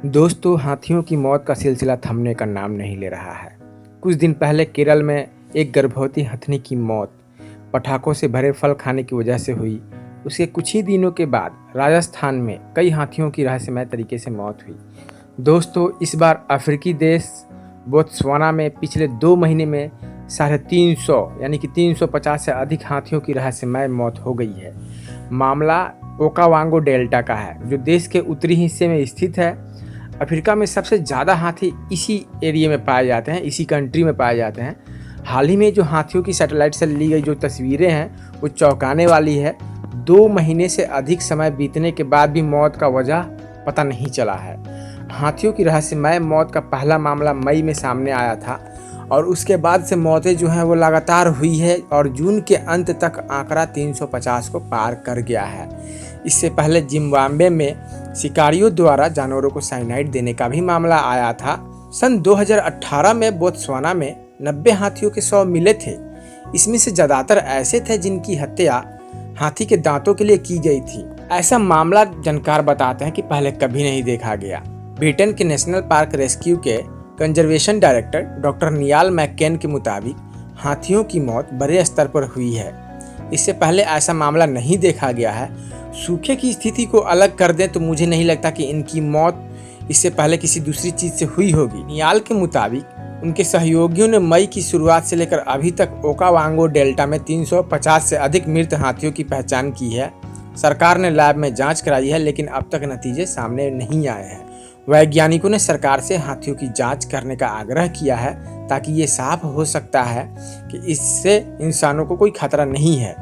दोस्तों, हाथियों की मौत का सिलसिला थमने का नाम नहीं ले रहा है। कुछ दिन पहले केरल में एक गर्भवती हथिनी की मौत पटाखों से भरे फल खाने की वजह से हुई। उसके कुछ ही दिनों के बाद राजस्थान में कई हाथियों की रहस्यमय तरीके से मौत हुई। दोस्तों, इस बार अफ्रीकी देश बोत्सवाना में पिछले 2 महीने में 350 यानी कि 350 से अधिक हाथियों की रहस्यमय मौत हो गई है। मामला ओकावांगो डेल्टा का है, जो देश के उत्तरी हिस्से में स्थित है। अफ्रीका में सबसे ज़्यादा हाथी इसी एरिया में पाए जाते हैं, इसी कंट्री में पाए जाते हैं। हाल ही में जो हाथियों की सैटेलाइट से ली गई जो तस्वीरें हैं वो चौंकाने वाली है। 2 महीने से अधिक समय बीतने के बाद भी मौत का वजह पता नहीं चला है। हाथियों की रहस्यमय मौत का पहला मामला मई में सामने आया था और उसके बाद से मौतें जो हैं वो लगातार हुई है और जून के अंत तक आंकड़ा 350 को पार कर गया है। इससे पहले जिम्बाब्वे में शिकारियों द्वारा जानवरों को साइनाइड देने का भी मामला आया था। सन 2018 में बोत्सवाना में 90 हाथियों के शव मिले थे। इसमें से ज़्यादातर ऐसे थे जिनकी हत्या हाथी के दांतों के लिए की गई थी। ऐसा मामला जानकार बताते हैं कि पहले कभी नहीं देखा गया। ब्रिटेन के नेशनल पार्क रेस्क्यू के conservation director doctor Niall McCain के मुताबिक हाथियों की मौत बड़े स्तर पर हुई है। इससे पहले ऐसा मामला नहीं देखा गया है। सूखे की स्थिति को अलग कर दें तो मुझे नहीं लगता कि इनकी मौत इससे पहले किसी दूसरी चीज़ से हुई होगी। नियाल के मुताबिक उनके सहयोगियों ने मई की शुरुआत से लेकर अभी तक ओकावांगो डेल्टा में 350 से अधिक मृत हाथियों की पहचान की है। सरकार ने लैब में जांच कराई है, लेकिन अब तक नतीजे सामने नहीं आए हैं। वैज्ञानिकों ने सरकार से हाथियों की जांच करने का आग्रह किया है ताकि ये साफ हो सकता है कि इससे इंसानों को कोई खतरा नहीं है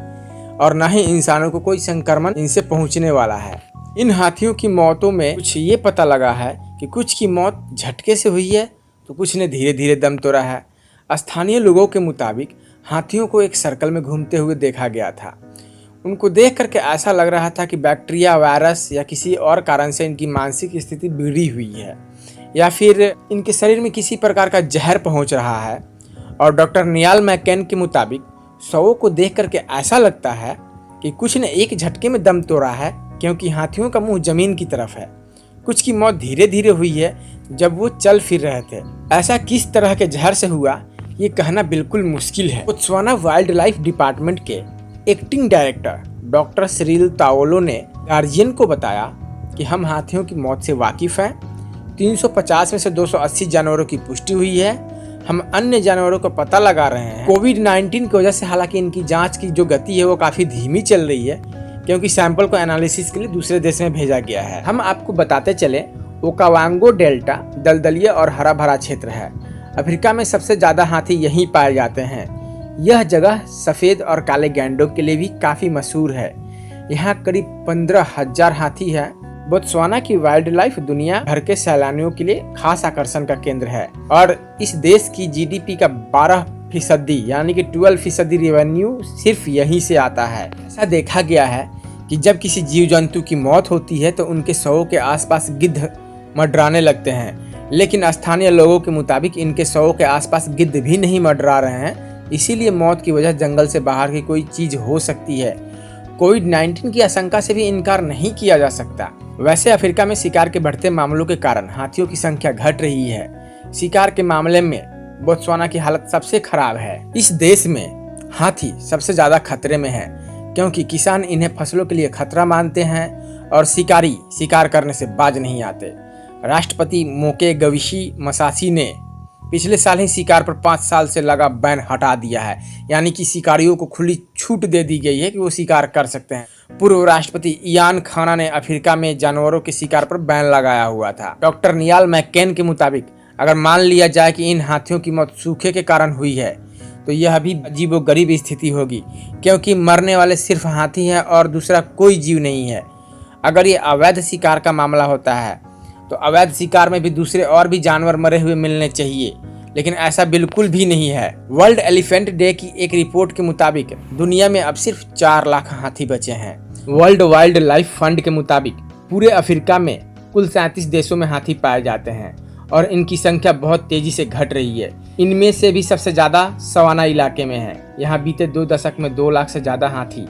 और न ही इंसानों को कोई संक्रमण इनसे पहुंचने वाला है। इन हाथियों की मौतों में कुछ ये पता लगा है कि कुछ की मौत झटके से हुई है तो कुछ ने धीरे धीरे दम तोड़ा है। स्थानीय लोगों के मुताबिक हाथियों को एक सर्कल में घूमते हुए देखा गया था। उनको देख करके ऐसा लग रहा था कि बैक्टीरिया, वायरस या किसी और कारण से इनकी मानसिक स्थिति बिगड़ी हुई है या फिर इनके शरीर में किसी प्रकार का जहर पहुंच रहा है। और डॉक्टर नियाल मैककेन के मुताबिक शवों को देख करके ऐसा लगता है कि कुछ ने एक झटके में दम तोड़ा है, क्योंकि हाथियों का मुंह जमीन की तरफ है। कुछ की मौत धीरे धीरे हुई है जब वो चल फिर रहे थे। ऐसा किस तरह के जहर से हुआ ये कहना बिल्कुल मुश्किल है। बोत्सवाना वाइल्ड लाइफ डिपार्टमेंट के एक्टिंग डायरेक्टर डॉक्टर सिरिल ताओलो ने गार्जियन को बताया कि हम हाथियों की मौत से वाकिफ हैं। 350 में से 280 जानवरों की पुष्टि हुई है। हम अन्य जानवरों का पता लगा रहे हैं। कोविड-19 की वजह से हालांकि इनकी जांच की जो गति है वो काफ़ी धीमी चल रही है, क्योंकि सैंपल को एनालिसिस के लिए दूसरे देश में भेजा गया है। हम आपको बताते चले, ओकावांगो डेल्टा दलदलीय और हरा भरा क्षेत्र है। अफ्रीका में सबसे ज़्यादा हाथी यहीं पाए जाते हैं। यह जगह सफ़ेद और काले गैंडों के लिए भी काफ़ी मशहूर है। यहाँ करीब 15,000 हाथी है। बोत्सवाना की वाइल्ड लाइफ दुनिया भर के सैलानियों के लिए खास आकर्षण का केंद्र है और इस देश की जीडीपी का 12% यानी कि 12% रेवेन्यू सिर्फ यहीं से आता है। ऐसा देखा गया है कि जब किसी जीव जंतु की मौत होती है तो उनके शवों के आसपास गिद्ध मंडराने लगते हैं, लेकिन स्थानीय लोगों के मुताबिक इनके शवों के आसपास गिद्ध भी नहीं मंडरा रहे हैं। इसीलिए मौत की वजह जंगल से बाहर की कोई चीज हो सकती है। कोविड-19 की आशंका से भी इनकार नहीं किया जा सकता। वैसे अफ्रीका में शिकार के बढ़ते मामलों के कारण हाथियों की संख्या घट रही है। शिकार के मामले में बोत्सवाना की हालत सबसे खराब है। इस देश में हाथी सबसे ज्यादा खतरे में है, क्योंकि किसान इन्हें फसलों के लिए खतरा मानते हैं और शिकारी शिकार करने से बाज नहीं आते। राष्ट्रपति मोकेगविशी मसासी ने पिछले साल ही शिकार पर 5 साल से लगा बैन हटा दिया है, यानी कि शिकारियों को खुली छूट दे दी गई है कि वो शिकार कर सकते हैं। पूर्व राष्ट्रपति इयान खाना ने अफ्रीका में जानवरों के शिकार पर बैन लगाया हुआ था। डॉक्टर नियाल मैककेन के मुताबिक अगर मान लिया जाए कि इन हाथियों की मौत सूखे के कारण हुई है तो यह भी अजीबोगरीब स्थिति होगी, क्योंकि मरने वाले सिर्फ हाथी हैं और दूसरा कोई जीव नहीं है। अगर ये अवैध शिकार का मामला होता है तो अवैध शिकार में भी दूसरे और भी जानवर मरे हुए मिलने चाहिए, लेकिन ऐसा बिल्कुल भी नहीं है। वर्ल्ड एलिफेंट डे की एक रिपोर्ट के मुताबिक दुनिया में अब सिर्फ 4 लाख हाथी बचे हैं। वर्ल्ड वाइल्ड लाइफ फंड के मुताबिक पूरे अफ्रीका में कुल 37 देशों में हाथी पाए जाते हैं और इनकी संख्या बहुत तेजी से घट रही है। इनमें से भी सबसे ज्यादा सवाना इलाके में है। यहाँ बीते 2 दशक में 2 लाख से ज्यादा हाथी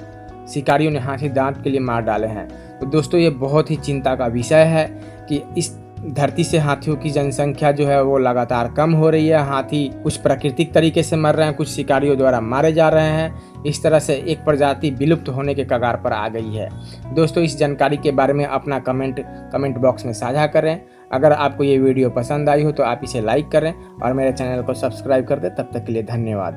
शिकारियों ने हाथी दांत के लिए मार डाले हैं। तो दोस्तों, ये बहुत ही चिंता का विषय है कि इस धरती से हाथियों की जनसंख्या जो है वो लगातार कम हो रही है। हाथी कुछ प्राकृतिक तरीके से मर रहे हैं, कुछ शिकारियों द्वारा मारे जा रहे हैं। इस तरह से एक प्रजाति विलुप्त होने के कगार पर आ गई है। दोस्तों, इस जानकारी के बारे में अपना कमेंट बॉक्स में साझा करें। अगर आपको ये वीडियो पसंद आई हो तो आप इसे लाइक करें और मेरे चैनल को सब्सक्राइब कर दें। तब तक के लिए धन्यवाद।